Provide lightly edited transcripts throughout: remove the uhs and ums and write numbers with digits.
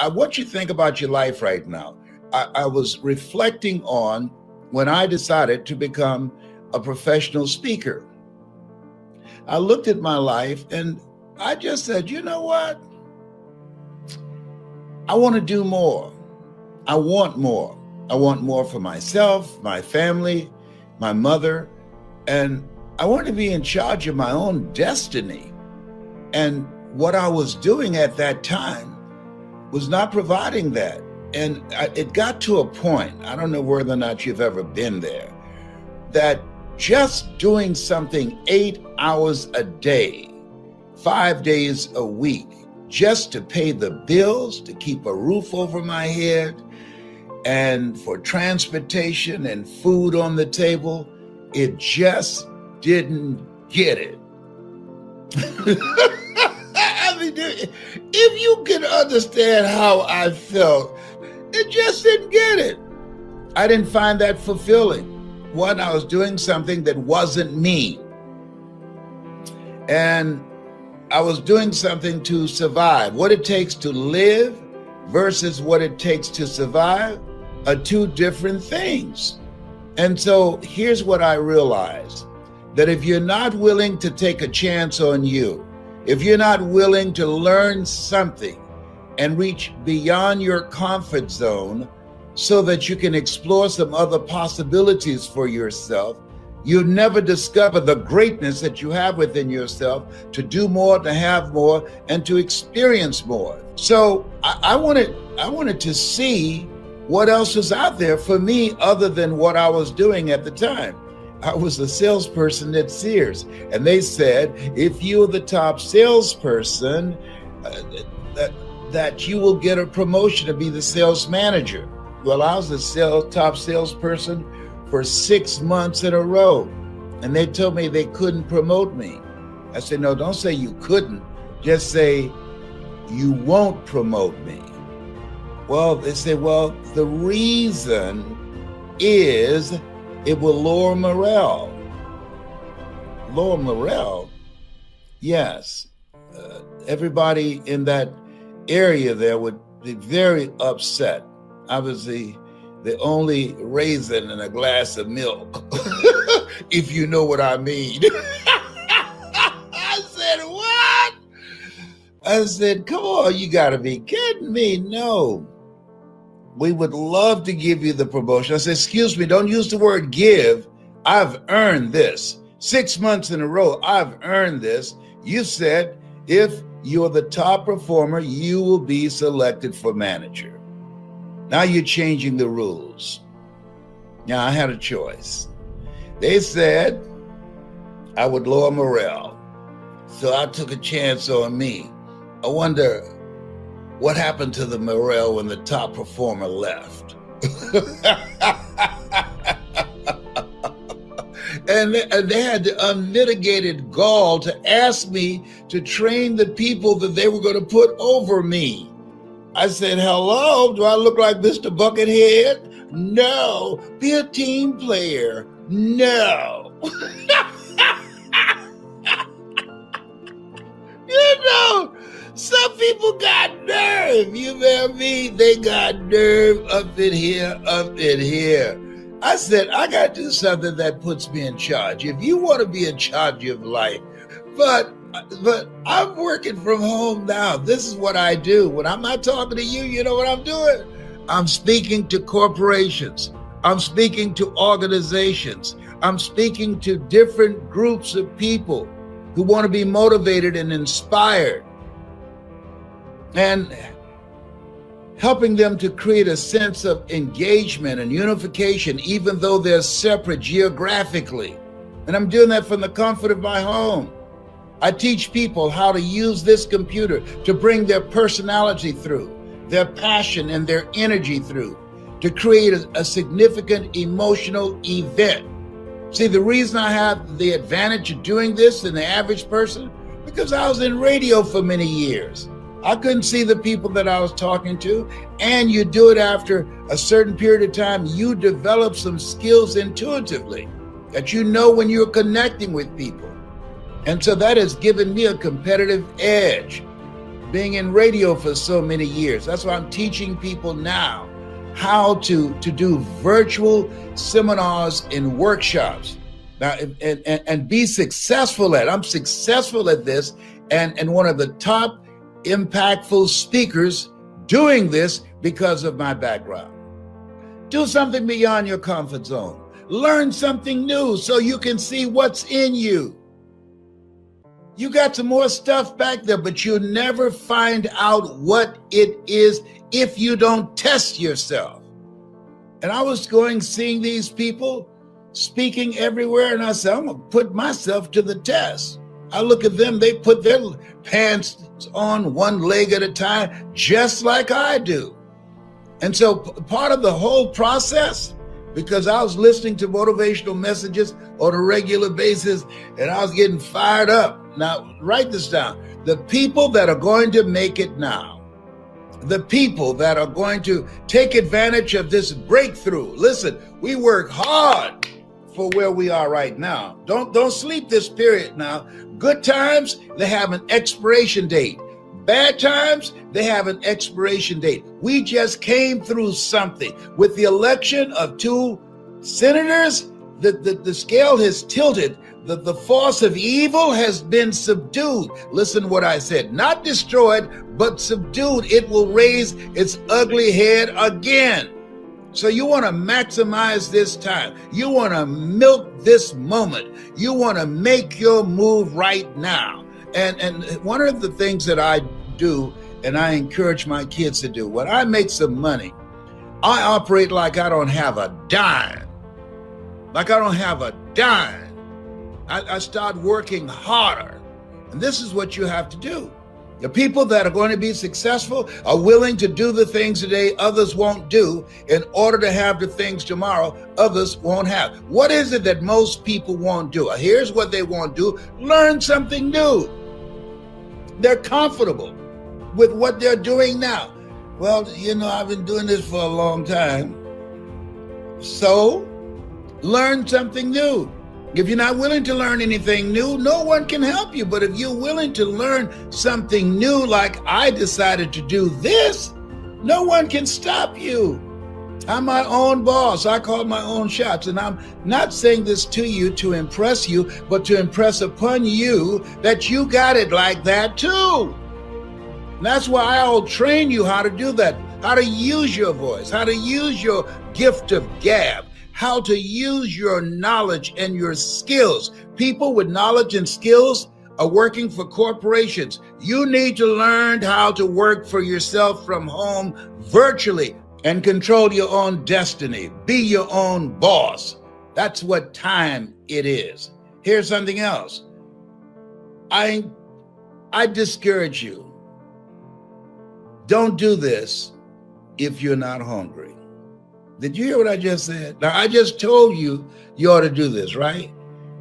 I want you to think about your life right now. I was reflecting on when I decided to become a professional speaker. I looked at my life and I just said, you know what? I want to do more. I want more. I want more for myself, my family, my mother, and I want to be in charge of my own destiny. And what I was doing at that time was not providing that. And it got to a point, I don't know whether or not you've ever been there, that just doing something 8 hours a day, 5 days a week, just to pay the bills, to keep a roof over my head, and for transportation and food on the table, it just didn't get it. I mean, if you can understand how I felt, it just didn't get it. I didn't find that fulfilling. One, I was doing something that wasn't me. And I was doing something to survive. What it takes to live versus what it takes to survive are two different things. And so here's what I realized, that if you're not willing to take a chance on you, if you're not willing to learn something and reach beyond your comfort zone so that you can explore some other possibilities for yourself, you'll never discover the greatness that you have within yourself to do more, to have more, and to experience more. So I wanted to see what else was out there for me other than what I was doing at the time. I was a salesperson at Sears, and they said, if you're the top salesperson, that you will get a promotion to be the sales manager. Well, I was the top salesperson for 6 months in a row, and they told me they couldn't promote me. I said, no, don't say you couldn't, just say you won't promote me. Well, they said, well, the reason is it will lower morale. Lower morale? Yes. Everybody in that area there would be very upset. I was the only raisin in a glass of milk, if you know what I mean. I said, what? I said, come on, you gotta be kidding me. No. We would love to give you the promotion. I said, excuse me, don't use the word give. I've earned this. 6 months in a row, I've earned this. You said, if you're the top performer, you will be selected for manager. Now you're changing the rules. Now I had a choice. They said I would lower morale. So I took a chance on me. I wonder what happened to the morale when the top performer left. And they had the unmitigated gall to ask me to train the people that they were going to put over me. I said, hello, do I look like Mr. Buckethead? No. Be a team player. No. You know, some people got nerve, you know what I mean? They got nerve up in here, up in here. I said, I got to do something that puts me in charge. If you want to be in charge of life, but I'm working from home now. This is what I do. When I'm not talking to you, you know what I'm doing? I'm speaking to corporations. I'm speaking to organizations. I'm speaking to different groups of people who want to be motivated and inspired, and helping them to create a sense of engagement and unification, even though they're separate geographically. And I'm doing that from the comfort of my home. I teach people how to use this computer to bring their personality through, their passion and their energy through, to create a significant emotional event. See, the reason I have the advantage of doing this than the average person, because I was in radio for many years. I couldn't see the people that I was talking to, and you do it after a certain period of time. You develop some skills intuitively that you know when you're connecting with people. And so that has given me a competitive edge. being in radio for so many years. That's why I'm teaching people now how to do virtual seminars and workshops. Now, and be successful at it. I'm successful at this and one of the top impactful speakers doing this because of my background. Do something beyond your comfort zone. Learn something new so you can see what's in you. You got some more stuff back there, but you'll never find out what it is if you don't test yourself. And I was seeing these people speaking everywhere, and I said, I'm gonna put myself to the test. I look at them, they put their pants on one leg at a time, just like I do. And so part of the whole process, because I was listening to motivational messages on a regular basis and I was getting fired up. Now, write this down. The people that are going to make it now, the people that are going to take advantage of this breakthrough. Listen, we work hard for where we are right now. Don't sleep this period now. Good times, they have an expiration date. Bad times, they have an expiration date. We just came through something. With the election of 2 senators, the scale has tilted. The force of evil has been subdued. Listen what I said. Not destroyed, but subdued. It will raise its ugly head again. So you want to maximize this time. You want to milk this moment. You want to make your move right now. And one of the things that I do, and I encourage my kids to do, when I make some money, I operate like I don't have a dime. Like I don't have a dime. I start working harder. And this is what you have to do. The people that are going to be successful are willing to do the things today others won't do in order to have the things tomorrow others won't have. What is it that most people won't do? Here's what they won't do. Learn something new. They're comfortable with what they're doing now. Well, I've been doing this for a long time. So, learn something new. If you're not willing to learn anything new, no one can help you. But if you're willing to learn something new, like I decided to do this, no one can stop you. I'm my own boss. I call my own shots. And I'm not saying this to you to impress you, but to impress upon you that you got it like that too. And that's why I'll train you how to do that, how to use your voice, how to use your gift of gab, how to use your knowledge and your skills. People with knowledge and skills are working for corporations. You need to learn how to work for yourself from home virtually and control your own destiny. Be your own boss. That's what time it is. Here's something else. I discourage you. Don't do this if you're not hungry. Did you hear what I just said? Now, I just told you you ought to do this, right?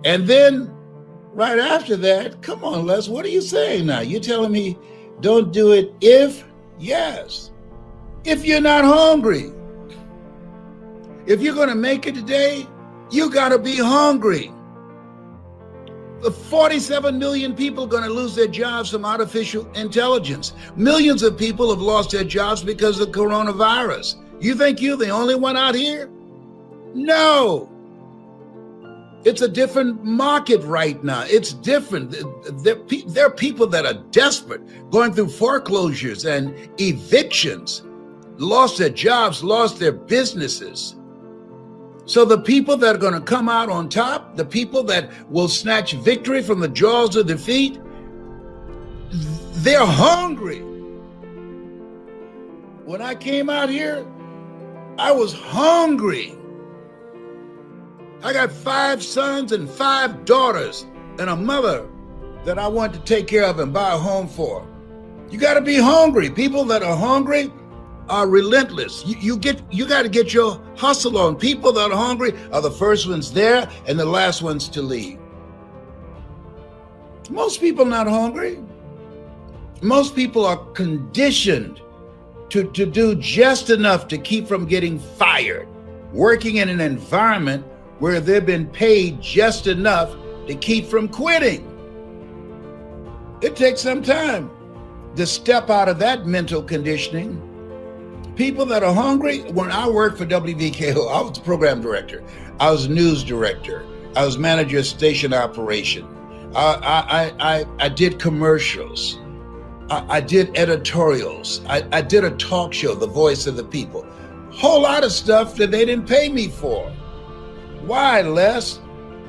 And then right after that, come on, Les, what are you saying now? You're telling me don't do it if? Yes. If you're not hungry. If you're going to make it today, you got to be hungry. 47 million people are going to lose their jobs from artificial intelligence. Millions of people have lost their jobs because of coronavirus. You think you're the only one out here? No. It's a different market right now. It's different. There are people that are desperate, going through foreclosures and evictions, lost their jobs, lost their businesses. So the people that are going to come out on top, the people that will snatch victory from the jaws of defeat, they're hungry. When I came out here, I was hungry. I got 5 sons and 5 daughters and a mother that I want to take care of and buy a home for. You got to be hungry. People that are hungry are relentless. You got to get your hustle on. People that are hungry are the first ones there and the last ones to leave. Most people not hungry. Most people are conditioned to do just enough to keep from getting fired, working in an environment where they've been paid just enough to keep from quitting. It takes some time. to step out of that mental conditioning. People that are hungry, when I worked for WVKO, I was the program director. I was news director. I was manager of station operation. I did commercials. I did editorials. I did a talk show, The Voice of the People. Whole lot of stuff that they didn't pay me for. Why, Les?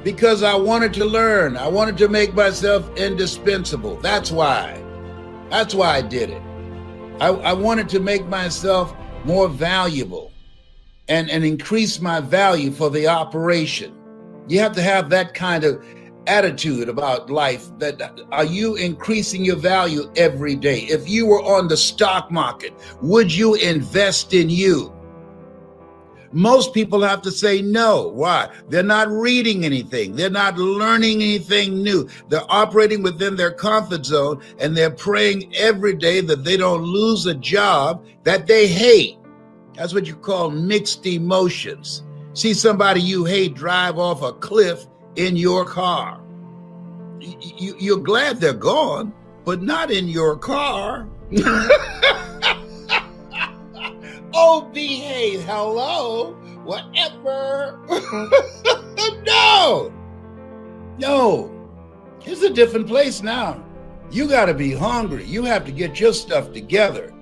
Because I wanted to learn. I wanted to make myself indispensable. That's why. That's why I did it. I wanted to make myself more valuable and increase my value for the operation. You have to have that kind of attitude about life. That are you increasing your value every day? If you were on the stock market, would you invest in you? Most people have to say no. Why? They're not reading anything. They're not learning anything new. They're operating within their comfort zone, and they're praying every day that they don't lose a job that they hate. That's what you call mixed emotions. See somebody you hate drive off a cliff in your car. You're glad they're gone, but not in your car. Oh, behave, hello, whatever. No, it's a different place now. You got to be hungry. You have to get your stuff together.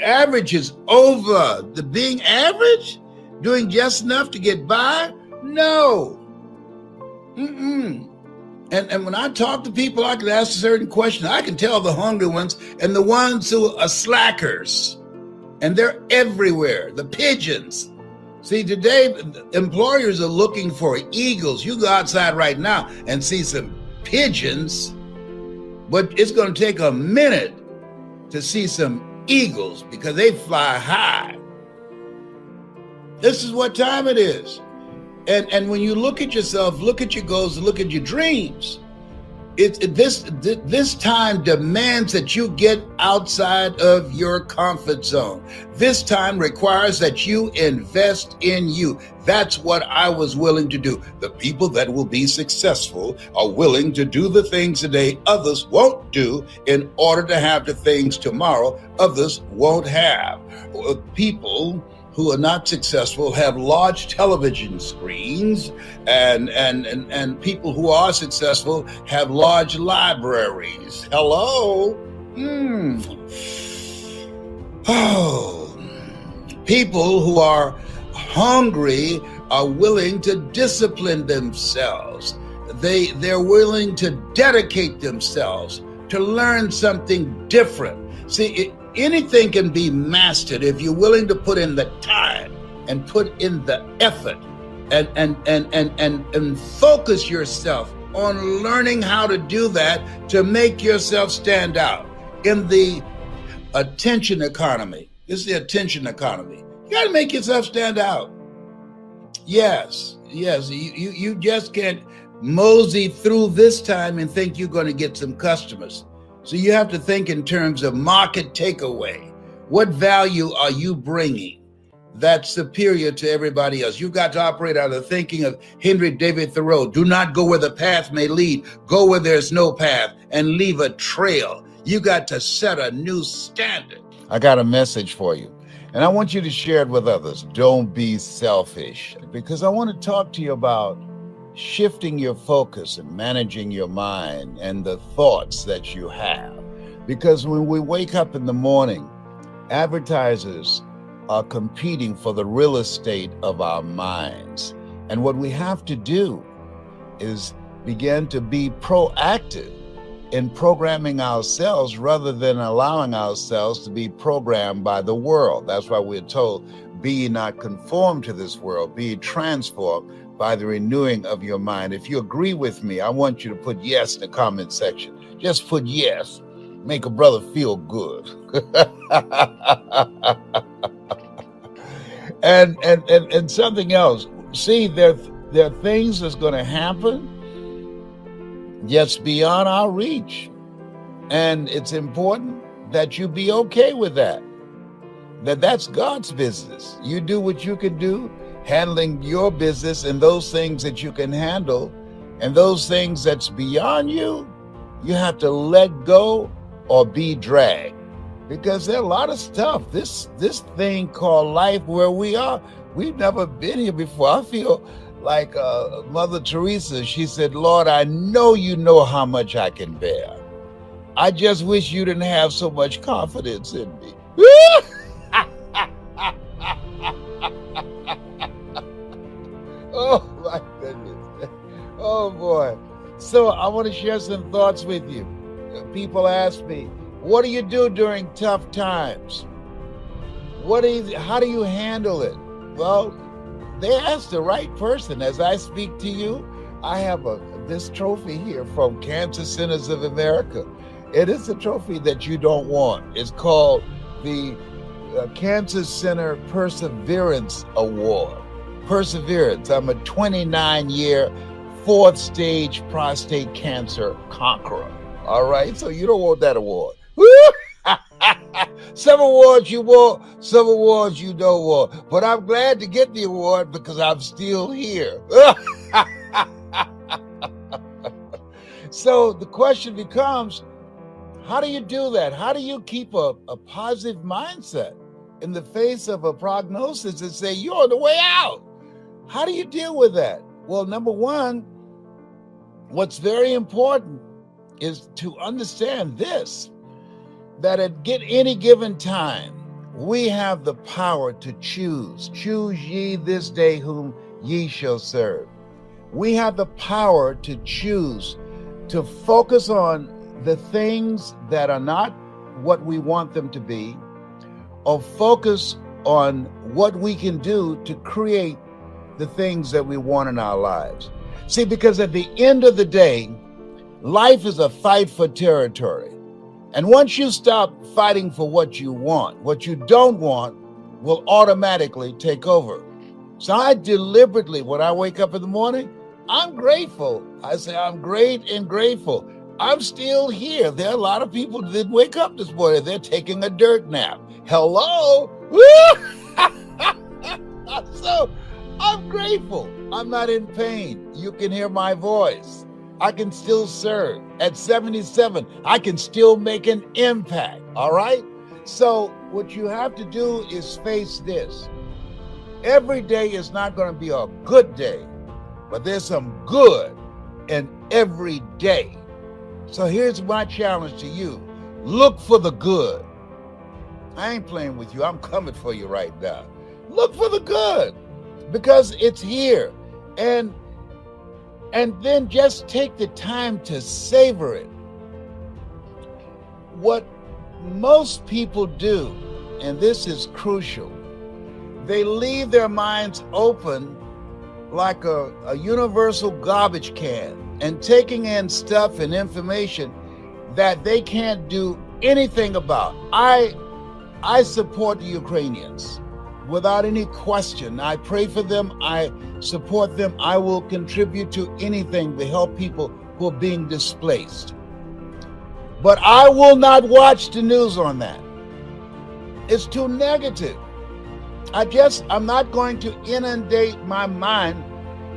Average is over. The being average, doing just enough to get by, no. And when I talk to people, I can ask a certain question. I can tell the hungry ones and the ones who are slackers. And they're everywhere, the pigeons. See, today, employers are looking for eagles. You go outside right now and see some pigeons, but it's going to take a minute to see some eagles because they fly high. This is what time it is. And when you look at yourself, look at your goals, look at your dreams, this time demands that you get outside of your comfort zone. This time requires that you invest in you. That's what I was willing to do. The people that will be successful are willing to do the things today others won't do in order to have the things tomorrow others won't have. People who are not successful have large television screens, and people who are successful have large libraries. Hello? Oh, people who are hungry are willing to discipline themselves. They're willing to dedicate themselves to learn something different. See, anything can be mastered if you're willing to put in the time and put in the effort and focus yourself on learning how to do that to make yourself stand out. In the attention economy, this is the attention economy. You got to make yourself stand out. Yes, you just can't mosey through this time and think you're going to get some customers. So you have to think in terms of market takeaway. What value are you bringing that's superior to everybody else? You've got to operate out of the thinking of Henry David Thoreau. Do not go where the path may lead. Go where there's no path and leave a trail. You got to set a new standard. I got a message for you, and I want you to share it with others. Don't be selfish, because I want to talk to you about shifting your focus and managing your mind and the thoughts that you have. Because when we wake up in the morning, advertisers are competing for the real estate of our minds. And what we have to do is begin to be proactive in programming ourselves rather than allowing ourselves to be programmed by the world. That's why we're told, be ye not conformed to this world, be ye transformed by the renewing of your mind. If you agree with me, I want you to put yes in the comment section. Just put yes. Make a brother feel good. and something else. See, there are things that's going to happen just beyond our reach. And it's important that you be okay with that. That's God's business. You do what you can do, handling your business and those things that you can handle, and those things that's beyond you, you have to let go or be dragged. Because there's a lot of stuff. This thing called life where we are, we've never been here before. I feel like Mother Teresa, she said, Lord, I know you know how much I can bear. I just wish you didn't have so much confidence in me. Oh my goodness. Oh boy. So I want to share some thoughts with you. People ask me, what do you do during tough times? How do you handle it? Well, they asked the right person. As I speak to you, I have this trophy here from Cancer Centers of America. It is a trophy that you don't want. It's called the Cancer Center Perseverance Award. Perseverance. I'm a 29-year, 4th stage prostate cancer conqueror. All right, so you don't want that award. Some awards you want, some awards you don't want. But I'm glad to get the award because I'm still here. So the question becomes, how do you do that? How do you keep a positive mindset in the face of a prognosis and say, you're on the way out? How do you deal with that? Well, number one, what's very important is to understand this, that at any given time, we have the power to choose. Choose ye this day whom ye shall serve. We have the power to choose to focus on the things that are not what we want them to be, or focus on what we can do to create the things that we want in our lives. See, because at the end of the day, life is a fight for territory. And once you stop fighting for what you want, what you don't want will automatically take over. So I deliberately, when I wake up in the morning, I'm grateful. I say, I'm great and grateful. I'm still here. There are a lot of people that didn't wake up this morning. They're taking a dirt nap. Hello? So I'm grateful. I'm not in pain. You can hear my voice. I can still serve. At 77, I can still make an impact. All right? So what you have to do is face this. Every day is not going to be a good day, but there's some good in every day. So here's my challenge to you. Look for the good. I ain't playing with you. I'm coming for you right now. Look for the good because it's here. And then just take the time to savor it. What most people do, and this is crucial, they leave their minds open like a universal garbage can and taking in stuff and information that they can't do anything about. I support the Ukrainians without any question. I pray for them. I support them. I will contribute to anything to help people who are being displaced. But I will not watch the news on that. It's too negative. I'm not going to inundate my mind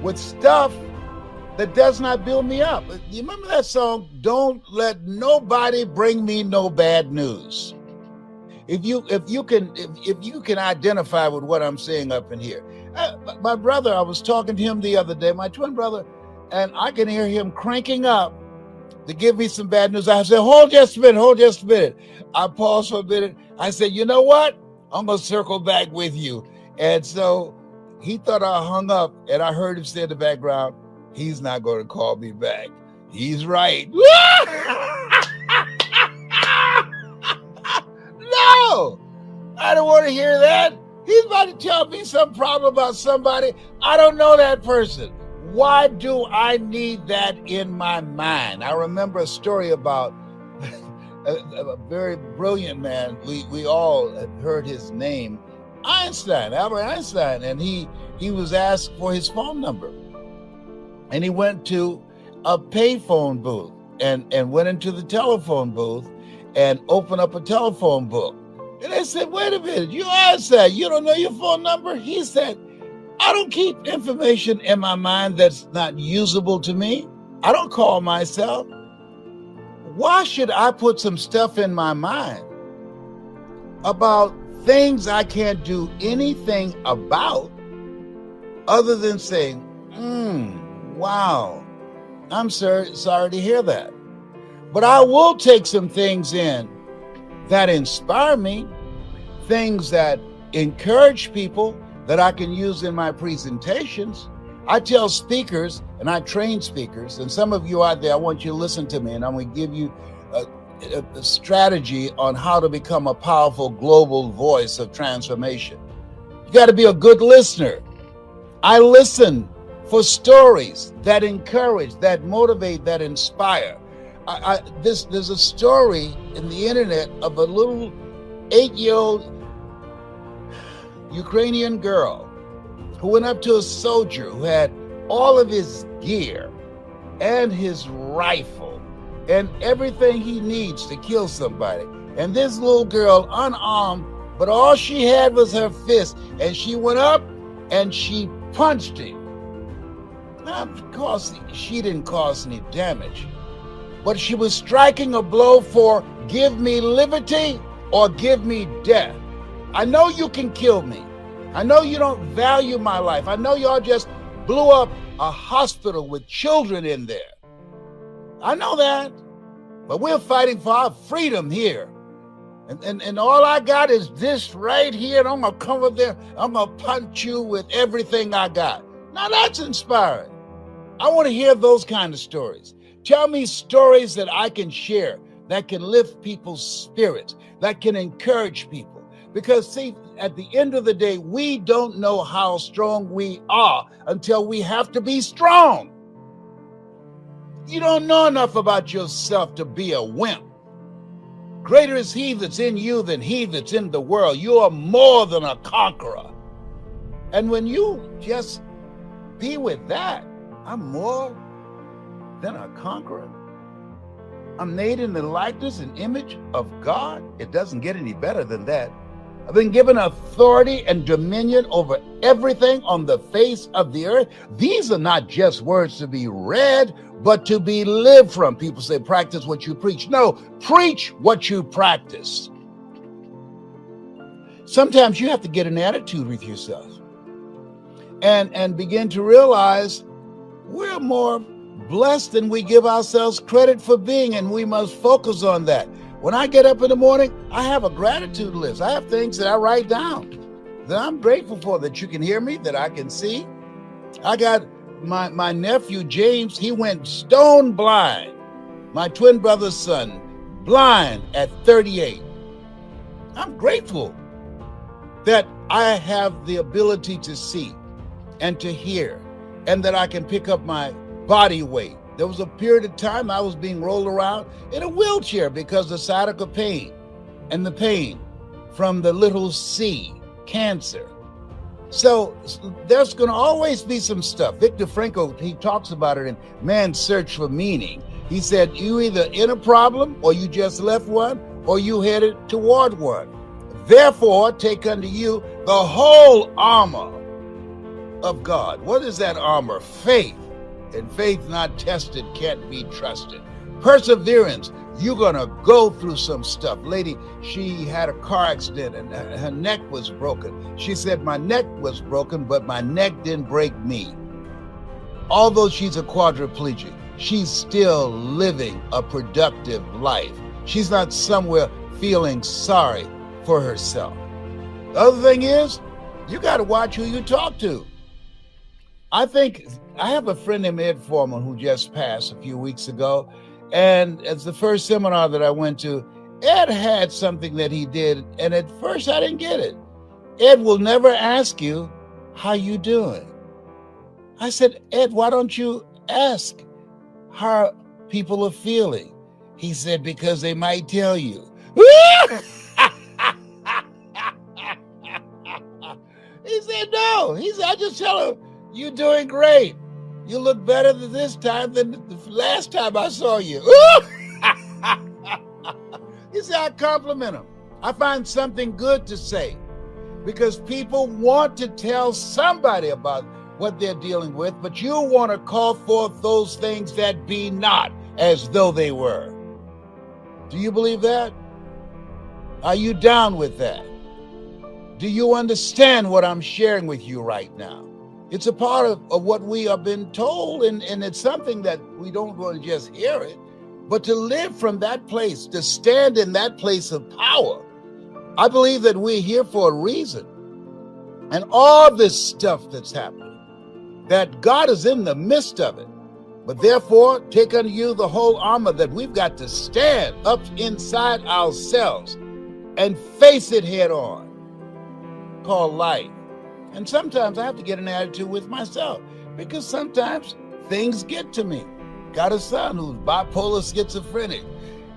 with stuff that does not build me up. You remember that song, Don't Let Nobody Bring Me No Bad News? If you can identify with what I'm saying up in here. My brother, I was talking to him the other day, my twin brother, and I can hear him cranking up to give me some bad news. I said, hold just a minute. I paused for a minute. I said, you know what? I'm going to circle back with you. And so he thought I hung up, and I heard him say in the background, he's not going to call me back. He's right. No, I don't want to hear that. He's about to tell me some problem about somebody. I don't know that person. Why do I need that in my mind? I remember a story about a very brilliant man. We all had heard his name, Albert Einstein, and he was asked for his phone number. And he went to a payphone booth and went into the telephone booth and opened up a telephone book. And they said, wait a minute, you Einstein, you don't know your phone number? He said, I don't keep information in my mind that's not usable to me. I don't call myself. Why should I put some stuff in my mind about things I can't do anything about other than saying, wow, I'm sorry to hear that. But I will take some things in that inspire me, things that encourage people that I can use in my presentations. I tell speakers and I train speakers, and some of you out there, I want you to listen to me, and I'm going to give you a strategy on how to become a powerful global voice of transformation. You got to be a good listener. I listen for stories that encourage, that motivate, that inspire. There's a story in the internet of a little 8-year-old Ukrainian girl who went up to a soldier who had all of his gear and his rifle and everything he needs to kill somebody. And this little girl, unarmed, but all she had was her fist, and she went up and she punched him. Now, of course, she didn't cause any damage, but she was striking a blow for give me liberty or give me death. I know you can kill me. I know you don't value my life. I know y'all just blew up a hospital with children in there. I know that, but we're fighting for our freedom here. And all I got is this right here, and I'm gonna come up there, I'm gonna punch you with everything I got. Now that's inspiring. I want to hear those kind of stories. Tell me stories that I can share, that can lift people's spirits, that can encourage people. Because see, at the end of the day, we don't know how strong we are until we have to be strong. You don't know enough about yourself to be a wimp. Greater is he that's in you than he that's in the world. You are more than a conqueror. And when you just be with that, I'm more than a conqueror. I'm made in the likeness and image of God. It doesn't get any better than that. I've been given authority and dominion over everything on the face of the earth. These are not just words to be read, but to be lived from. People say, practice what you preach. No, preach what you practice. Sometimes you have to get an attitude with yourself and begin to realize we're more blessed than we give ourselves credit for being, and we must focus on that. When I get up in the morning, I have a gratitude list. I have things that I write down that I'm grateful for, that you can hear me, that I can see. I got my nephew, James, he went stone blind. My twin brother's son, blind at 38. I'm grateful that I have the ability to see and to hear, and that I can pick up my body weight. There was a period of time I was being rolled around in a wheelchair because of sciatica pain and the pain from the little C, cancer. So there's going to always be some stuff. Viktor Frankl, he talks about it in Man's Search for Meaning. He said, you either in a problem, or you just left one, or you headed toward one. Therefore, take unto you the whole armor of God. What is that armor? Faith. And faith not tested can't be trusted. Perseverance. You're going to go through some stuff. Lady, she had a car accident and her neck was broken. She said, my neck was broken, but my neck didn't break me. Although she's a quadriplegic, she's still living a productive life. She's not somewhere feeling sorry for herself. The other thing is, you got to watch who you talk to. I have a friend named Ed Foreman who just passed a few weeks ago. And it's the first seminar that I went to. Ed had something that he did, and at first I didn't get it. Ed will never ask you, how you doing? I said, Ed, why don't you ask how people are feeling? He said, because they might tell you. He said, no. He said, I just tell him, you're doing great. You look better this time than the last time I saw you. He said, I compliment him. I find something good to say because people want to tell somebody about what they're dealing with, but you want to call forth those things that be not as though they were. Do you believe that? Are you down with that? Do you understand what I'm sharing with you right now? It's a part of what we have been told, and it's something that we don't want to just hear it, but to live from that place, to stand in that place of power. I believe that we're here for a reason. And all this stuff that's happening, that God is in the midst of it. But therefore, take unto you the whole armor that we've got to stand up inside ourselves and face it head on, called life. And sometimes I have to get an attitude with myself because sometimes things get to me. Got a son who's bipolar schizophrenic.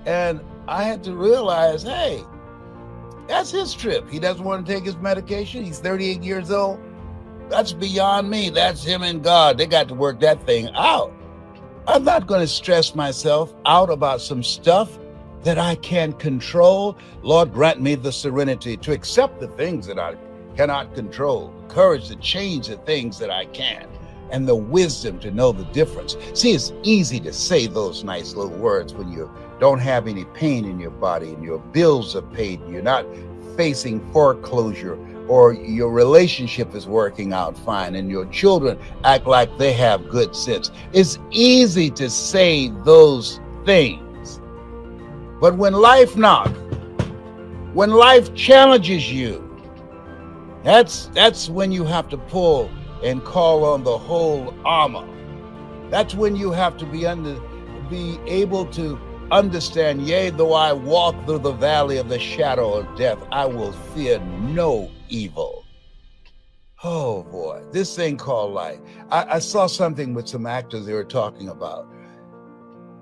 And I had to realize, hey, that's his trip. He doesn't want to take his medication. He's 38 years old. That's beyond me. That's him and God. They got to work that thing out. I'm not going to stress myself out about some stuff that I can't control. Lord, grant me the serenity to accept the things that I cannot control, courage to change the things that I can, and the wisdom to know the difference. See, it's easy to say those nice little words when you don't have any pain in your body and your bills are paid, and you're not facing foreclosure, or your relationship is working out fine and your children act like they have good sense. It's easy to say those things. But when life knocks, when life challenges you, that's when you have to pull and call on the whole armor. That's when you have to be able to understand, yea, though I walk through the valley of the shadow of death, I will fear no evil. Oh boy, this thing called life. I saw something with some actors they were talking about.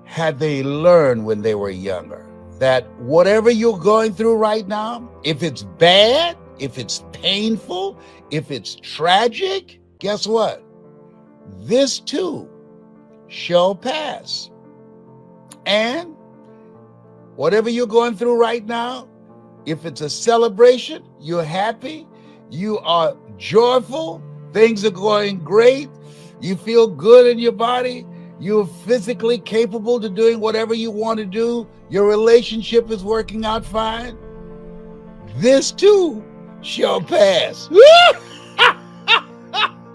Had they learned when they were younger that whatever you're going through right now, if it's bad, if it's painful, if it's tragic, guess what? This too shall pass. And whatever you're going through right now, if it's a celebration, you're happy, you are joyful, things are going great, you feel good in your body, you're physically capable to doing whatever you want to do, your relationship is working out fine, this too shall pass.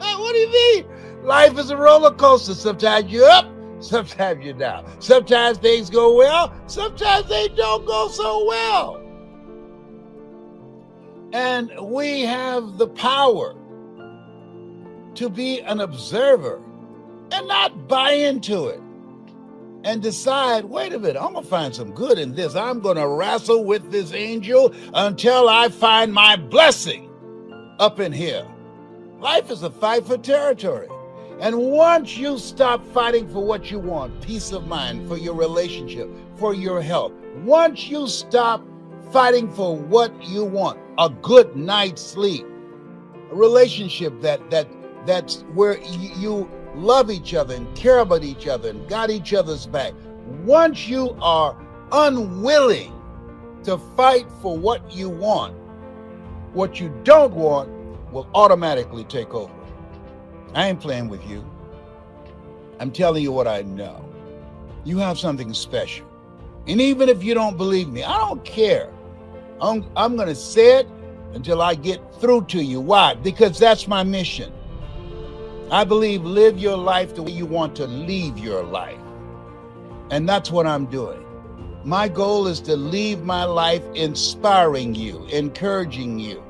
What do you mean? Life is a roller coaster. Sometimes you're up, sometimes you're down. Sometimes things go well, sometimes they don't go so well. And we have the power to be an observer and not buy into it and decide, wait a minute, I'm going to find some good in this. I'm going to wrestle with this angel until I find my blessing up in here. Life is a fight for territory. And once you stop fighting for what you want, peace of mind, for your relationship, for your health, once you stop fighting for what you want, a good night's sleep, a relationship that's where you love each other and care about each other and got each other's back. Once you are unwilling to fight for what you want, what you don't want will automatically take over. I ain't playing with you. I'm telling you what I know. You have something special. And even if you don't believe me, I don't care. I'm going to say it until I get through to you. Why? Because that's my mission. I believe live your life the way you want to leave your life. And that's what I'm doing. My goal is to leave my life inspiring you, encouraging you,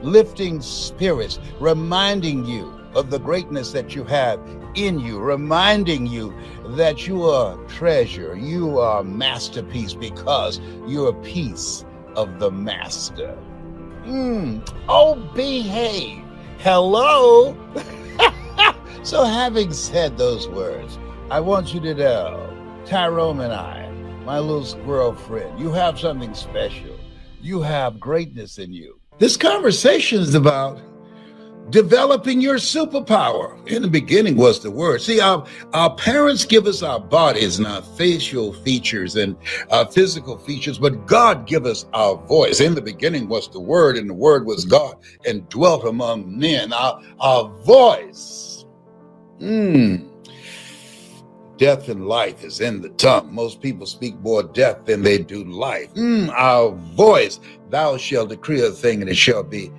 lifting spirits, reminding you of the greatness that you have in you, reminding you that you are a treasure, you are a masterpiece because you're a piece of the master. Oh, behave. Hello. So having said those words, I want you to know, Tyrone and I, my little squirrel friend, you have something special. You have greatness in you. This conversation is about developing your superpower. In the beginning was the word. See, our parents give us our bodies and our facial features and our physical features, but God give us our voice. In the beginning was the word, and the word was God and dwelt among men. Our voice. Death and life is in the tongue. Most people speak more death than they do life. Our voice, thou shalt decree a thing and it shall be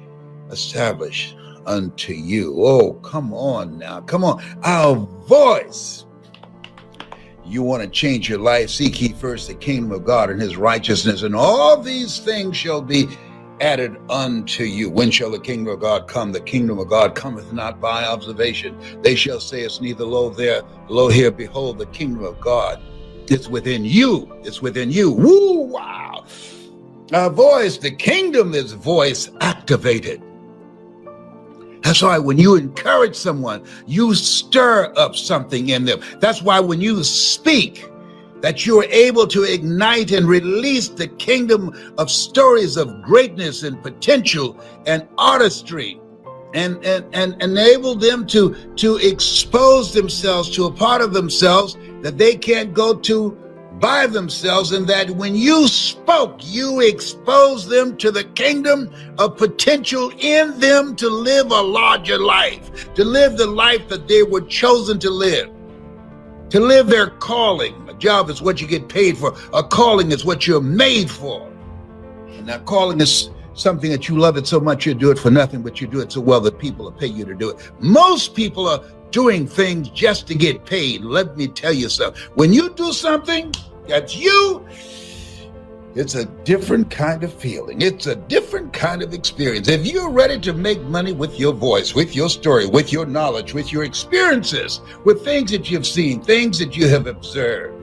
established unto you. Oh, come on now. Come on. Our voice. You want to change your life, seek ye first the kingdom of God and his righteousness, and all these things shall be added unto you. When shall the kingdom of God come? The kingdom of God cometh not by observation. They shall say it's neither lo there, lo here. Behold, the kingdom of God is within you. It's within you. Woo, wow. Our voice, the kingdom is voice activated. That's why when you encourage someone, you stir up something in them. That's why when you speak, that you're able to ignite and release the kingdom of stories of greatness and potential and artistry, and enable them to expose themselves to a part of themselves that they can't go to by themselves, and that when you spoke, you exposed them to the kingdom of potential in them to live a larger life, to live the life that they were chosen to live their calling. A job is what you get paid for. A calling is what you're made for. And that calling is something that you love it so much you do it for nothing, but you do it so well that people will pay you to do it. Most people are doing things just to get paid. Let me tell you something. When you do something that's you, it's a different kind of feeling. It's a different kind of experience. If you're ready to make money with your voice, with your story, with your knowledge, with your experiences, with things that you've seen, things that you have observed,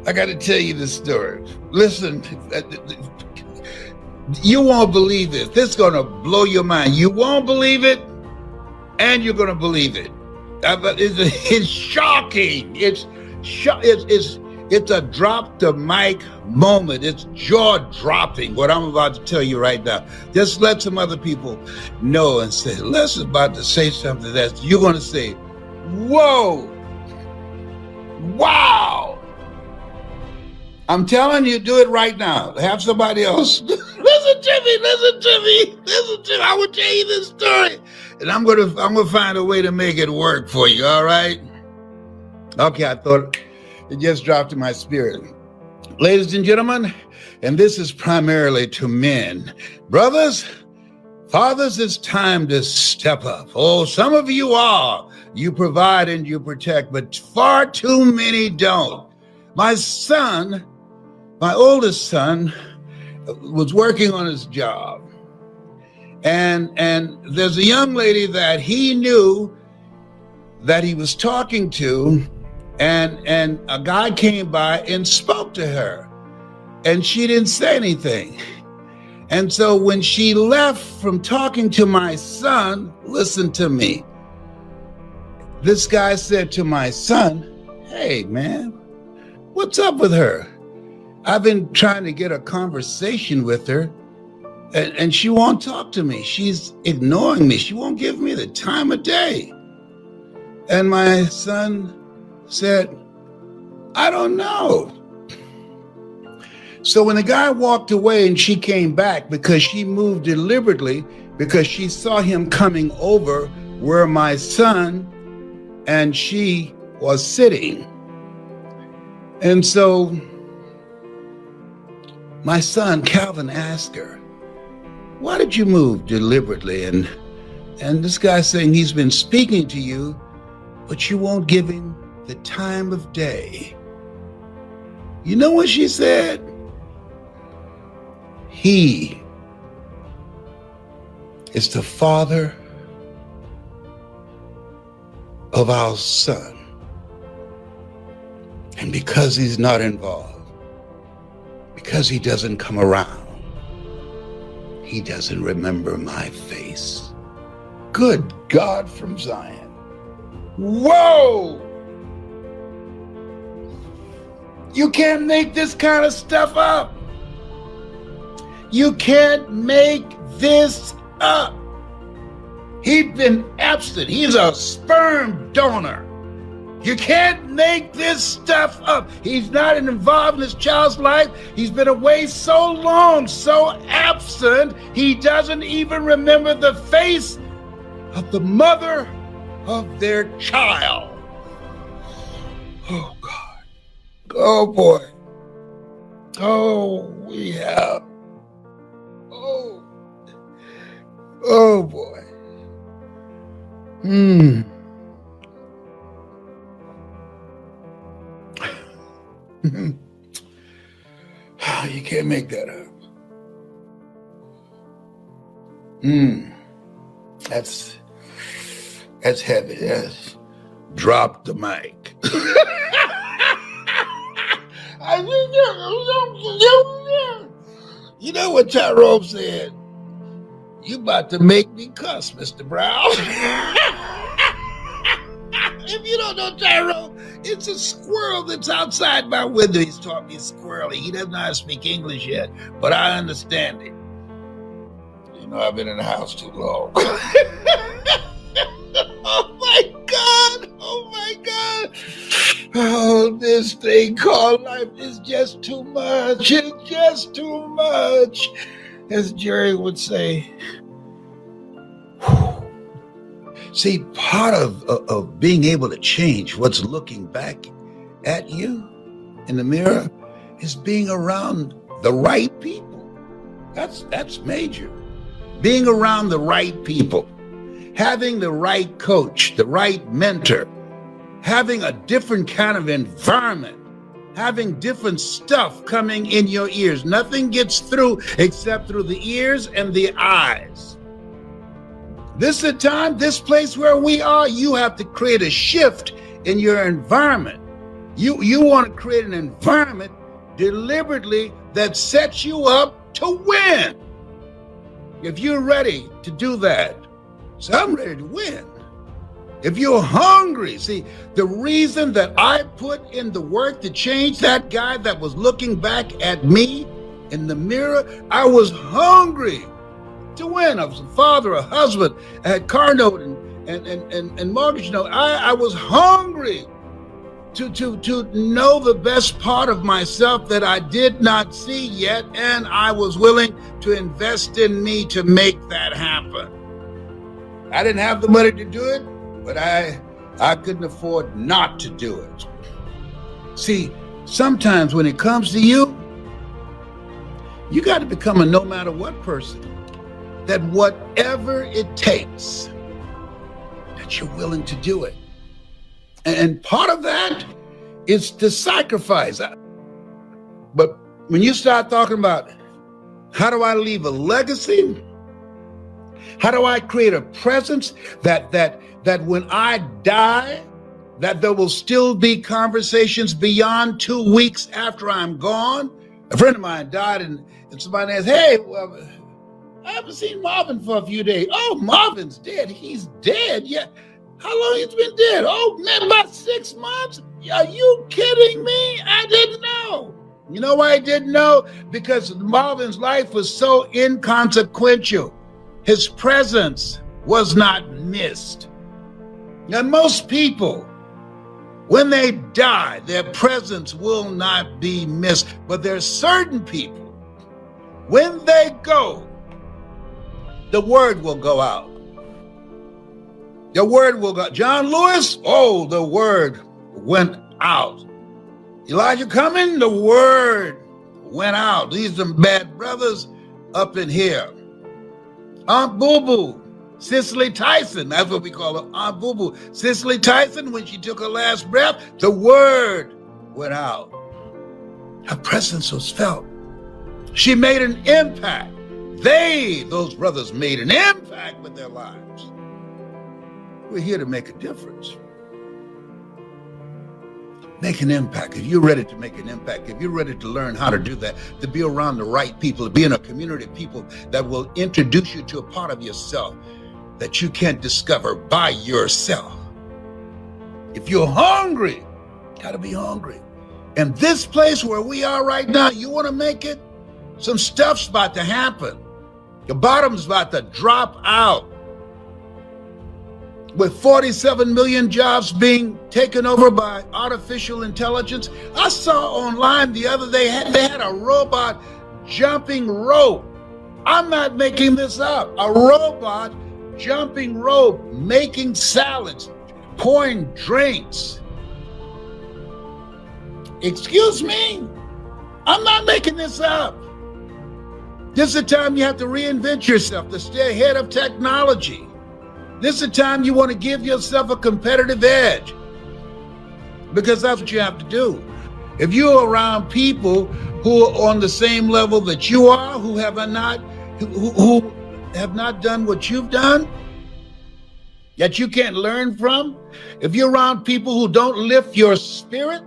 I got to tell you this story. Listen, you won't believe this. This is going to blow your mind. You won't believe it, and you're going to believe it. It's shocking. It's a drop the mic moment. It's jaw dropping what I'm about to tell you right now. Just let some other people know and say, Les is about to say something that you're going to say, whoa, wow. I'm telling you, do it right now. Have somebody else. Listen to me. I will tell you this story. And I'm gonna find a way to make it work for you, all right? Okay, I thought it just dropped in my spirit. Ladies and gentlemen, and this is primarily to men. Brothers, fathers, it's time to step up. Oh, some of you are. You provide and you protect, but far too many don't. My son, my oldest son, was working on his job. And there's a young lady that he knew that he was talking to, and a guy came by and spoke to her, and she didn't say anything. And so when she left from talking to my son, listen to me. This guy said to my son, "Hey, man, what's up with her? I've been trying to get a conversation with her, and she won't talk to me. She's ignoring me. She won't give me the time of day." And my son said, "I don't know." So when the guy walked away and she came back, because she moved deliberately, because she saw him coming over where my son and she was sitting. And so my son, Calvin, asked her, "Why did you move deliberately?" And this guy's saying he's been speaking to you, but you won't give him the time of day. You know what she said? He is the father of our son. And because he's not involved, because he doesn't come around, he doesn't remember my face. Good God from Zion. Whoa! You can't make this kind of stuff up. You can't make this up. He's been absent. He's a sperm donor. You can't make this stuff up. He's not involved in his child's life. He's been away so long, so absent, he doesn't even remember the face of the mother of their child. Oh, God. Oh, boy. Oh, we have. Oh. Oh, boy. You can't make that up. That's heavy. Yes. Drop the mic. You know what Tyrone said? You about to make me cuss, Mr. Brown. If you don't know Tyrone, it's a squirrel that's outside my window. He's taught me squirrely. He doesn't know how to speak English yet, but I understand it. You know, I've been in the house too long. Oh my God! Oh my God! Oh, this thing called life is just too much. It's just too much, as Jerry would say. See, part of being able to change what's looking back at you in the mirror is being around the right people. That's major. Being around the right people, having the right coach, the right mentor, having a different kind of environment, having different stuff coming in your ears. Nothing gets through except through the ears and the eyes. This is the time, this place where we are, you have to create a shift in your environment. You want to create an environment deliberately that sets you up to win. If you're ready to do that, so I'm ready to win. If you're hungry, see, the reason that I put in the work to change that guy that was looking back at me in the mirror, I was hungry to win. I was a father, a husband, I had car note and mortgage note. I was hungry to know the best part of myself that I did not see yet, and I was willing to invest in me to make that happen. I didn't have the money to do it, but I couldn't afford not to do it. See, sometimes when it comes to you, you got to become a no matter what person. That whatever it takes, that you're willing to do it. And part of that is to sacrifice. But when you start talking about how do I leave a legacy? How do I create a presence that when I die, that there will still be conversations beyond 2 weeks after I'm gone? A friend of mine died and somebody asked, hey, well, I haven't seen Marvin for a few days. Oh, Marvin's dead. He's dead. Yeah. How long he's been dead? Oh, man, about 6 months? Are you kidding me? I didn't know. You know why I didn't know? Because Marvin's life was so inconsequential. His presence was not missed. Now, most people, when they die, their presence will not be missed. But there's certain people, when they go, the word will go out. The word will go. John Lewis, oh, the word went out. Elijah Cumming, the word went out. These are bad brothers up in here. Aunt Boo Boo, Cicely Tyson, that's what we call her, Aunt Boo Boo. Cicely Tyson, when she took her last breath, the word went out. Her presence was felt. She made an impact. Those brothers made an impact with their lives. We're here to make a difference. Make an impact. If you're ready to make an impact, if you're ready to learn how to do that, to be around the right people, to be in a community of people that will introduce you to a part of yourself that you can't discover by yourself. If you're hungry, you gotta be hungry. And this place where we are right now, you want to make it? Some stuff's about to happen. The bottom's about to drop out. With 47 million jobs being taken over by artificial intelligence. I saw online the other day, they had a robot jumping rope. I'm not making this up. A robot jumping rope, making salads, pouring drinks. Excuse me? I'm not making this up. This is the time you have to reinvent yourself to stay ahead of technology. This is the time you want to give yourself a competitive edge, because that's what you have to do. If you're around people who are on the same level that you are, who have not done what you've done, that you can't learn from, if you're around people who don't lift your spirit,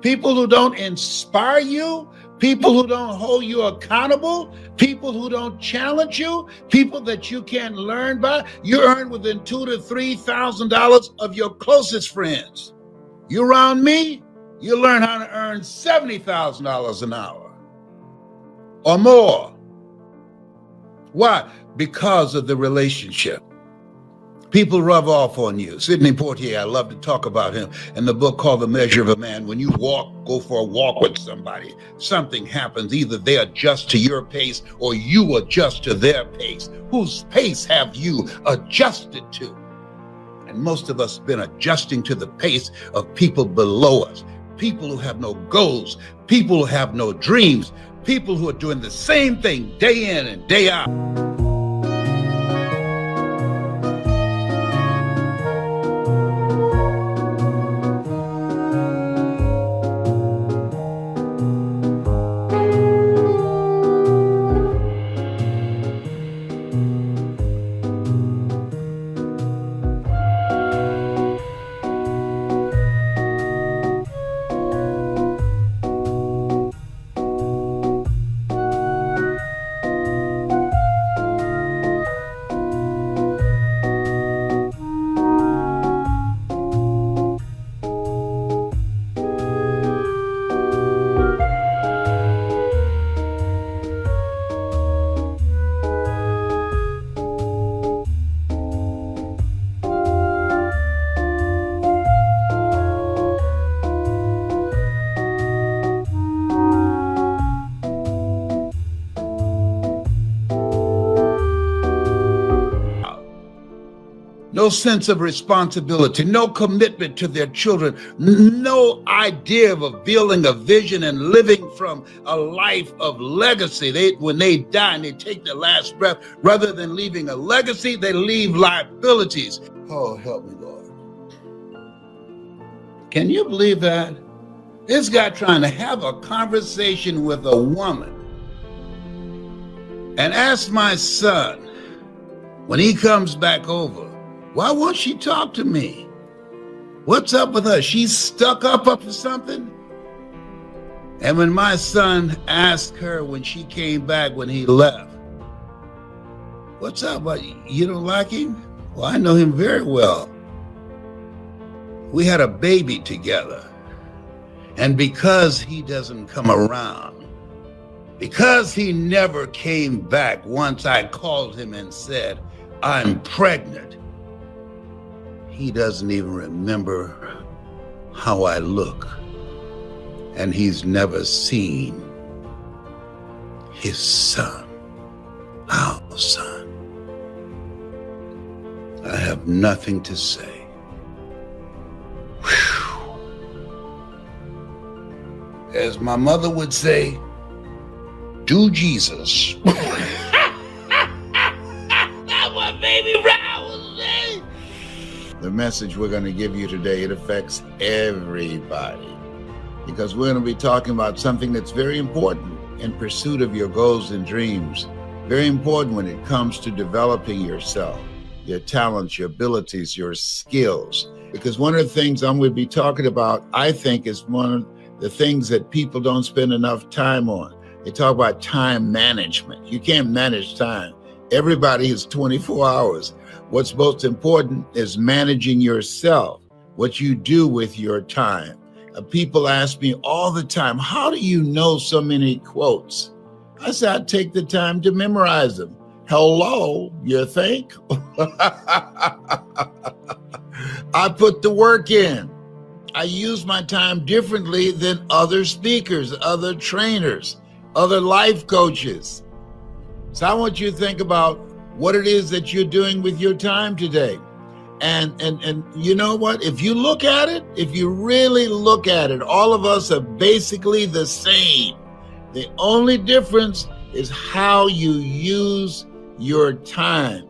people who don't inspire you, people who don't hold you accountable, people who don't challenge you, people that you can't learn by, you earn within $2,000 to $3,000 of your closest friends. You around me, you learn how to earn $70,000 an hour or more. Why? Because of the relationship. People rub off on you. Sidney Poitier, I love to talk about him in the book called The Measure of a Man. When you go for a walk with somebody, something happens. Either they adjust to your pace or you adjust to their pace. Whose pace have you adjusted to? And most of us have been adjusting to the pace of people below us, people who have no goals, people who have no dreams, people who are doing the same thing day in and day out. No sense of responsibility, no commitment to their children, no idea of building a vision and living from a life of legacy. When they die and they take their last breath, rather than leaving a legacy, they leave liabilities. Oh, help me, Lord. Can you believe that? This guy trying to have a conversation with a woman and ask my son when he comes back over, why won't she talk to me? What's up with her? She's stuck up for something? And when my son asked her when she came back, when he left, what's up? You don't like him? Well, I know him very well. We had a baby together. And because he doesn't come around, because he never came back once I called him and said, I'm pregnant, he doesn't even remember how I look. And he's never seen his son, our son. I have nothing to say. Whew. As my mother would say, do Jesus. That's what baby Brown would say. The message we're going to give you today, it affects everybody, because we're going to be talking about something that's very important in pursuit of your goals and dreams. Very important when it comes to developing yourself, your talents, your abilities, your skills. Because one of the things I'm going to be talking about, I think, is one of the things that people don't spend enough time on. They talk about time management. You can't manage time. Everybody is 24 hours. What's most important is managing yourself, what you do with your time. People ask me all the time, how do you know so many quotes? I say, I take the time to memorize them. Hello, you think? I put the work in. I use my time differently than other speakers, other trainers, other life coaches. So I want you to think about what it is that you're doing with your time today. And you know what? If you look at it, if you really look at it, all of us are basically the same. The only difference is how you use your time.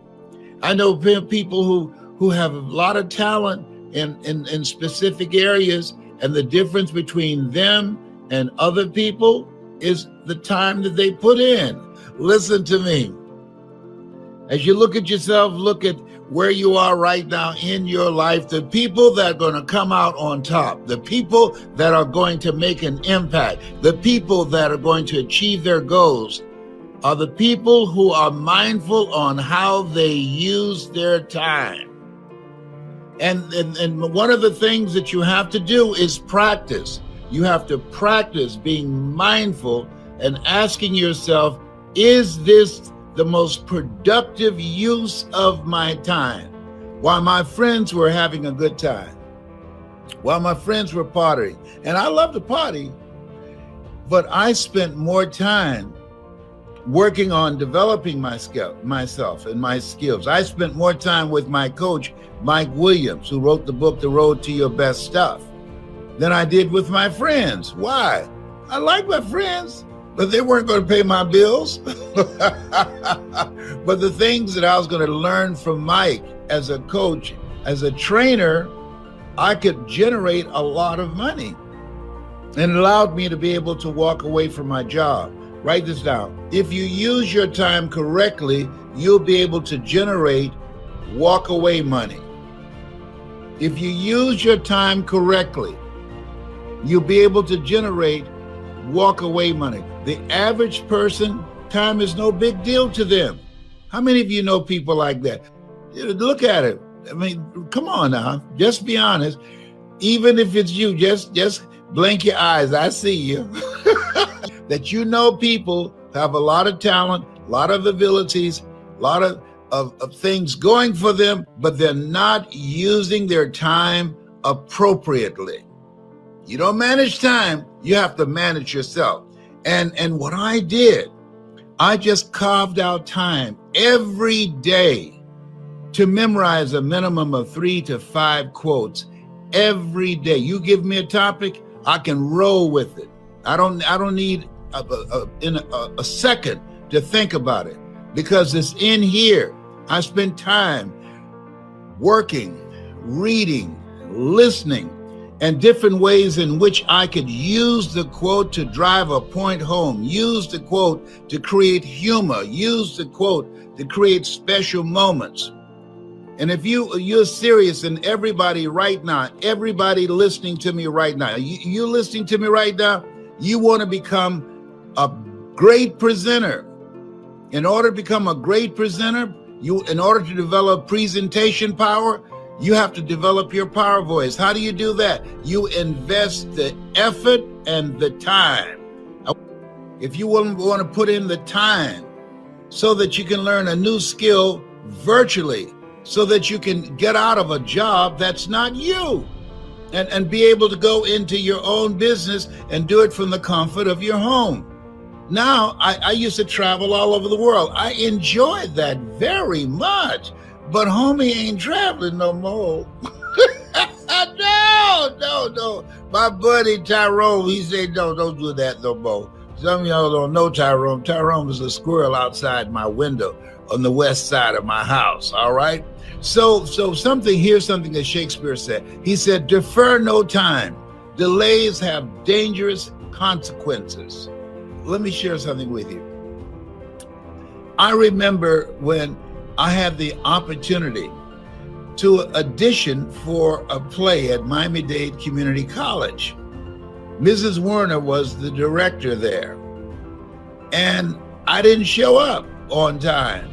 I know people who have a lot of talent in specific areas, and the difference between them and other people is the time that they put in. Listen to me. As you look at yourself, look at where you are right now in your life, the people that are going to come out on top, the people that are going to make an impact, the people that are going to achieve their goals are the people who are mindful on how they use their time. And one of the things that you have to do is practice. You have to practice being mindful and asking yourself, is this the most productive use of my time? While my friends were having a good time, while my friends were partying, and I love to party, but I spent more time working on developing myself and my skills. I spent more time with my coach, Mike Williams, who wrote the book, The Road to Your Best Stuff, than I did with my friends. Why? I like my friends, but they weren't going to pay my bills. But the things that I was going to learn from Mike as a coach, as a trainer, I could generate a lot of money, and it allowed me to be able to walk away from my job. Write this down. If you use your time correctly, you'll be able to generate walk away money. If you use your time correctly, you'll be able to generate walk away money. The average person, time is no big deal to them. How many of you know people like that? Look at it. I mean, come on now, just be honest. Even if it's you, just blink your eyes. I see you. That you know people have a lot of talent, a lot of abilities, a lot of things going for them, but they're not using their time appropriately. You don't manage time, you have to manage yourself. And what I did, I just carved out time every day to memorize a minimum of 3 to 5 quotes every day. You give me a topic, I can roll with it. I don't need a second to think about it, because it's in here. I spent time working, reading, listening, and different ways in which I could use the quote to drive a point home, use the quote to create humor, use the quote to create special moments. And if you're serious, and everybody right now, everybody listening to me right now, you listening to me right now, you want to become a great presenter. In order to become a great presenter, in order to develop presentation power, you have to develop your power voice. How do you do that? You invest the effort and the time. If you want to put in the time so that you can learn a new skill virtually, so that you can get out of a job that's not you, and be able to go into your own business and do it from the comfort of your home. Now, I used to travel all over the world. I enjoyed that very much, but homie ain't traveling no more. No. My buddy Tyrone, he said, no, don't do that no more. Some of y'all don't know Tyrone. Tyrone was a squirrel outside my window on the west side of my house, all right? So here's something that Shakespeare said. He said, defer no time. Delays have dangerous consequences. Let me share something with you. I remember when I had the opportunity to audition for a play at Miami-Dade Community College. Mrs. Werner was the director there, and I didn't show up on time.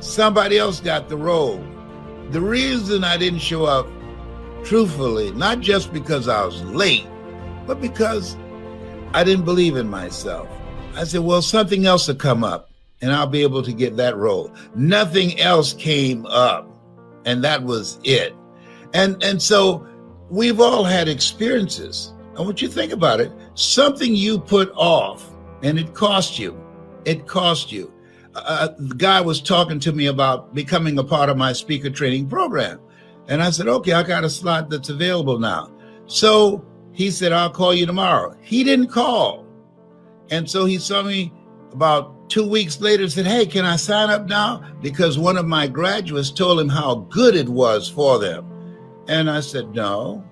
Somebody else got the role. The reason I didn't show up, truthfully, not just because I was late, but because I didn't believe in myself. I said, well, something else will come up and I'll be able to get that role. Nothing else came up, and that was it. And so we've all had experiences. I want you to think about it. Something you put off and it cost you. It cost you. The guy was talking to me about becoming a part of my speaker training program. And I said, okay, I got a slot that's available now. So he said, I'll call you tomorrow. He didn't call. And so he saw me about 2 weeks later and said, hey, can I sign up now? Because one of my graduates told him how good it was for them. And I said, no.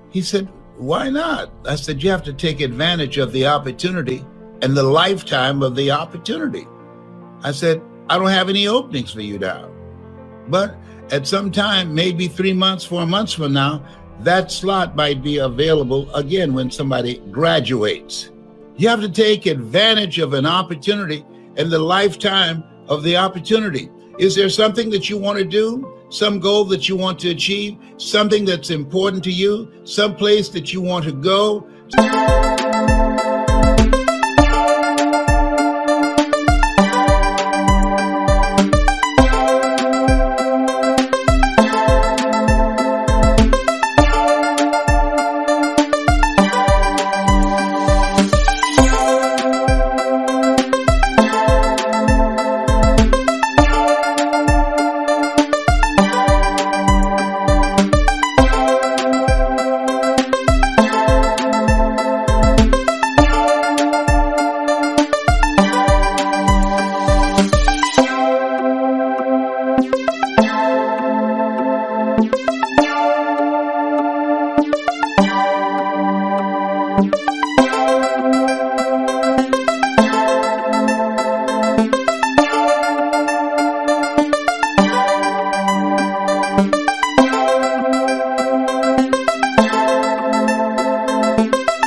He said, why not? I said, you have to take advantage of the opportunity and the lifetime of the opportunity. I said, I don't have any openings for you now. But at some time, maybe 3 months, 4 months from now, that slot might be available again when somebody graduates. You have to take advantage of an opportunity and the lifetime of the opportunity. Is there something that you want to do? Some goal that you want to achieve? Something that's important to you? Some place that you want to go?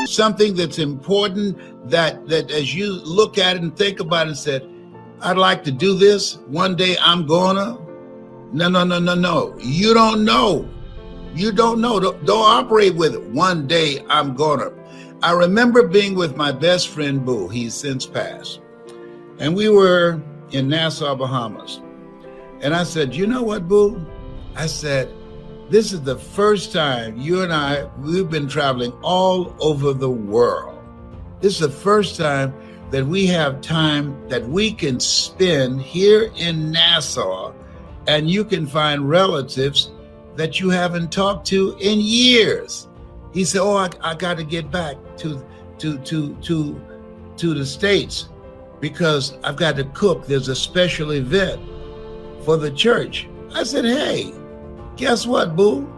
Something that's important that as you look at it and think about it and said, I'd like to do this. One day I'm gonna. No. You don't know. You don't know. Don't operate with it. One day I'm gonna. I remember being with my best friend, Boo. He's since passed. And we were in Nassau, Bahamas. And I said, you know what, Boo? I said, this is the first time you and I, we've been traveling all over the world. This is the first time that we have time that we can spend here in Nassau, and you can find relatives that you haven't talked to in years. He said, oh, I got to get back to the States because I've got to cook. There's a special event for the church. I said, hey, guess what, Boo?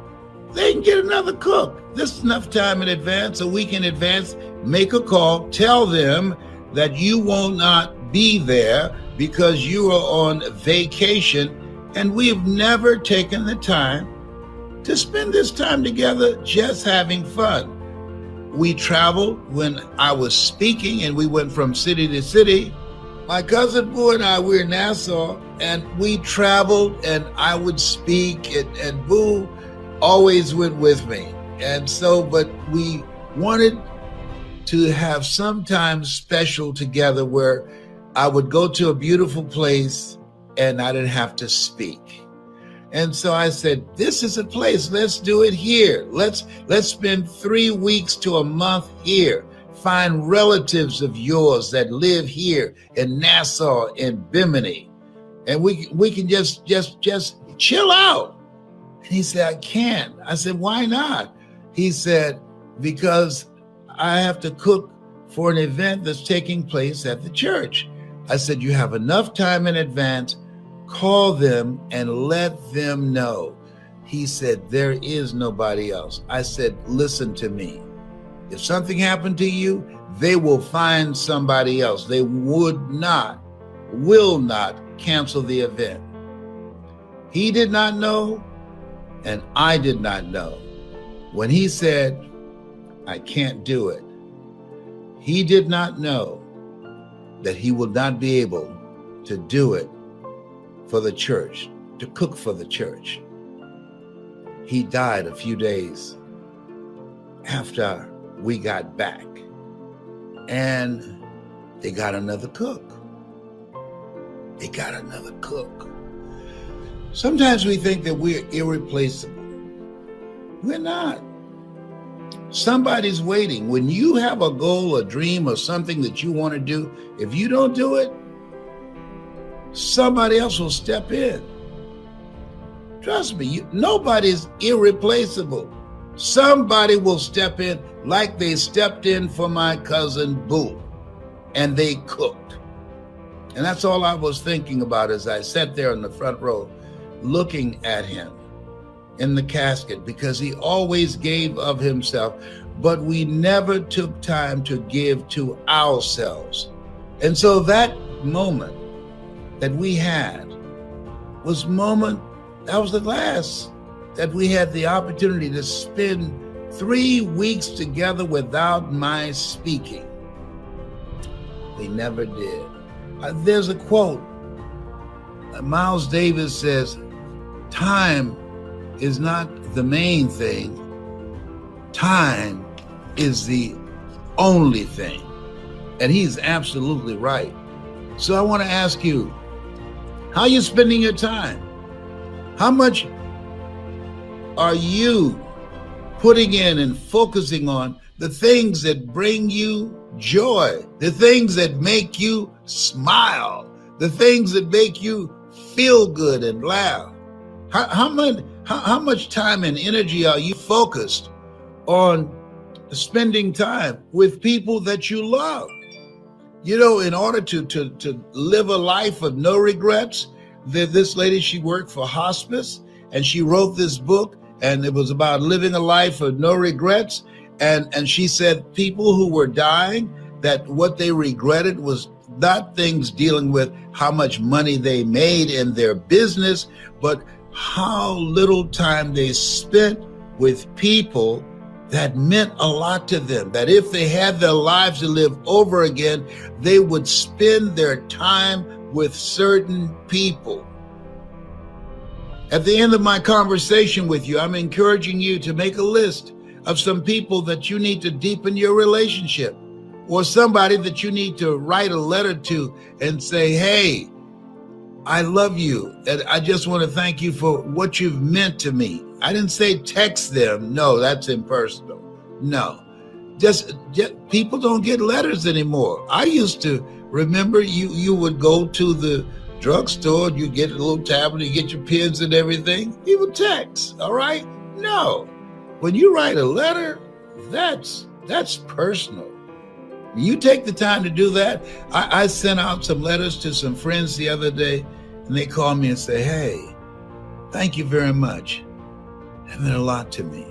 They can get another cook. This is enough time in advance, a week in advance. Make a call, tell them that you will not be there because you are on vacation, and we've never taken the time to spend this time together just having fun. We traveled when I was speaking, and we went from city to city. My cousin Boo and I, we were in Nassau, and we traveled, and I would speak, and Boo always went with me. And so, but we wanted to have some time special together where I would go to a beautiful place and I didn't have to speak. And so I said, this is a place, let's do it here. Let's spend 3 weeks to a month here. Find relatives of yours that live here in Nassau and Bimini. And we can just chill out. And he said, I can't. I said, why not? He said, because I have to cook for an event that's taking place at the church. I said, you have enough time in advance. Call them and let them know. He said, there is nobody else. I said, listen to me. If something happened to you, they will find somebody else. They will not cancel the event. He did not know, and I did not know. When he said, I can't do it, he did not know that he would not be able to do it for the church, to cook for the church. He died a few days after we got back, and they got another cook. They got another cook. Sometimes we think that we're irreplaceable. We're not. Somebody's waiting. When you have a goal, a dream, or something that you want to do, if you don't do it, somebody else will step in. Trust me, nobody's irreplaceable. Somebody will step in like they stepped in for my cousin Boo, and they cooked. And that's all I was thinking about as I sat there in the front row looking at him in the casket, because he always gave of himself, but we never took time to give to ourselves. And so that moment that we had was the last that we had the opportunity to spend 3 weeks together without my speaking. We never did. There's a quote. Miles Davis says, time is not the main thing. Time is the only thing. And he's absolutely right. So I want to ask you, how are you spending your time? How much are you putting in and focusing on the things that bring you joy, the things that make you smile, the things that make you feel good and laugh? How much time and energy are you focused on spending time with people that you love? You know, in order to live a life of no regrets, this lady, she worked for hospice, and she wrote this book, and it was about living a life of no regrets. And she said people who were dying, that what they regretted was not things dealing with how much money they made in their business, but how little time they spent with people that meant a lot to them, that if they had their lives to live over again, they would spend their time with certain people. At the end of my conversation with you, I'm encouraging you to make a list of some people that you need to deepen your relationship, or somebody that you need to write a letter to and say, hey, I love you, and I just want to thank you for what you've meant to me. I didn't say text them. No, that's impersonal. No, just people don't get letters anymore. I used to remember you would go to the drugstore, you get a little tablet, you get your pens and everything. You would text, all right? No, when you write a letter, that's personal. You take the time to do that. I sent out some letters to some friends the other day, and they called me and say, hey, thank you very much. It meant a lot to me,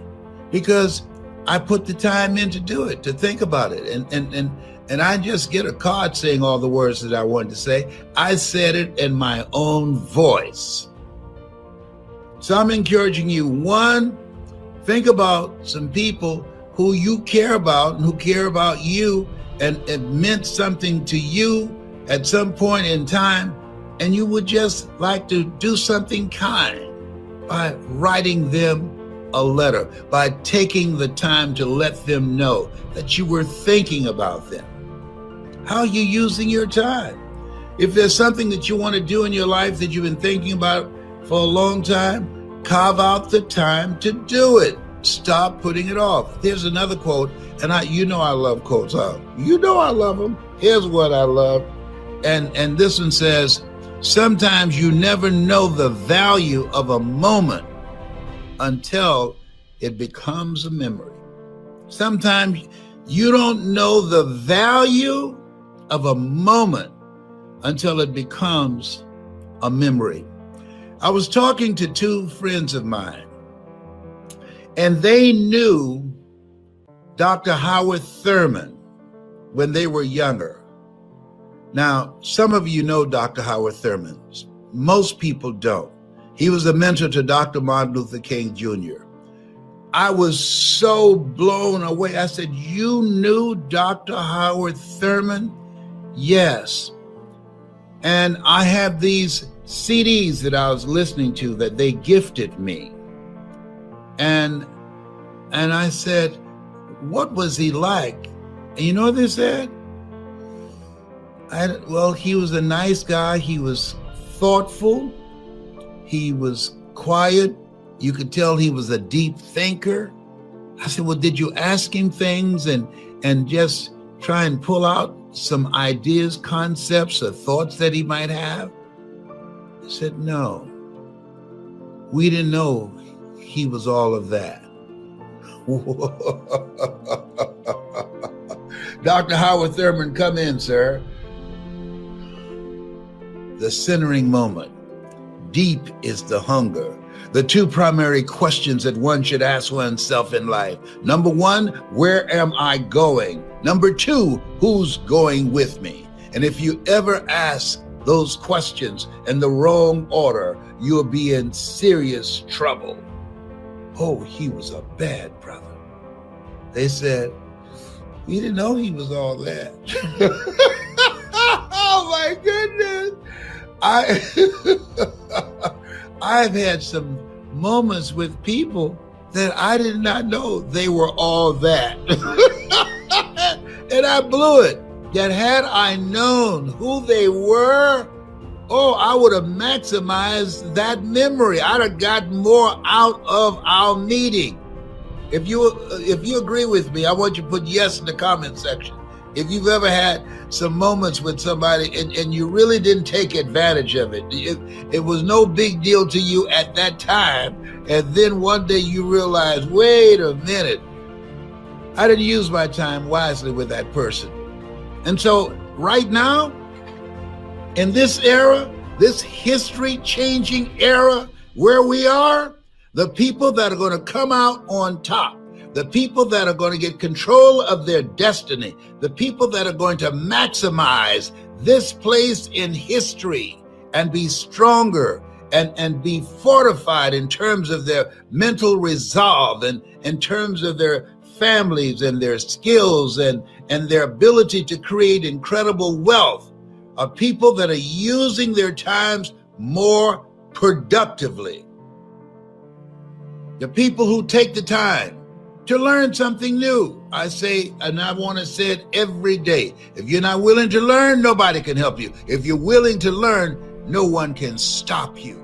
because I put the time in to do it, to think about it. And I just get a card saying all the words that I wanted to say. I said it in my own voice. So I'm encouraging you, one, think about some people who you care about and who care about you, and it meant something to you at some point in time, and you would just like to do something kind by writing them a letter, by taking the time to let them know that you were thinking about them. How are you using your time? If there's something that you want to do in your life that you've been thinking about for a long time, carve out the time to do it. Stop putting it off. There's another quote, and I love quotes. You know I love them. Here's what I love. And this one says, sometimes you never know the value of a moment until it becomes a memory. Sometimes you don't know the value of a moment until it becomes a memory. I was talking to two friends of mine, and they knew Dr. Howard Thurman when they were younger. Now, some of you know Dr. Howard Thurman. Most people don't. He was a mentor to Dr. Martin Luther King Jr. I was so blown away. I said, you knew Dr. Howard Thurman? Yes. And I have these CDs that I was listening to that they gifted me. And I said, what was he like? And you know what they said? Well, he was a nice guy. He was thoughtful. He was quiet. You could tell he was a deep thinker. I said, well, did you ask him things and just try and pull out some ideas, concepts, or thoughts that he might have? I said, no. We didn't know he was all of that. Dr. Howard Thurman, come in, sir. The centering moment. Deep is the hunger. The two primary questions that one should ask oneself in life. Number one, where am I going? Number two, who's going with me? And if you ever ask those questions in the wrong order, you'll be in serious trouble. Oh, he was a bad brother. They said, we didn't know he was all that. Oh my goodness. I've had some moments with people that I did not know they were all that. And I blew it. That had I known who they were, oh, I would have maximized that memory. I'd have gotten more out of our meeting. If you agree with me, I want you to put yes in the comment section. If you've ever had some moments with somebody and you really didn't take advantage of it, it was no big deal to you at that time, and then one day you realize, wait a minute, I didn't use my time wisely with that person. And so right now, in this era, this history-changing era where we are, the people that are going to come out on top, the people that are going to get control of their destiny, the people that are going to maximize this place in history and be stronger and be fortified in terms of their mental resolve and in terms of their families and their skills and their ability to create incredible wealth, are people that are using their times more productively. The people who take the time to learn something new. I say, and I want to say it every day, if you're not willing to learn, nobody can help you. If you're willing to learn, no one can stop you.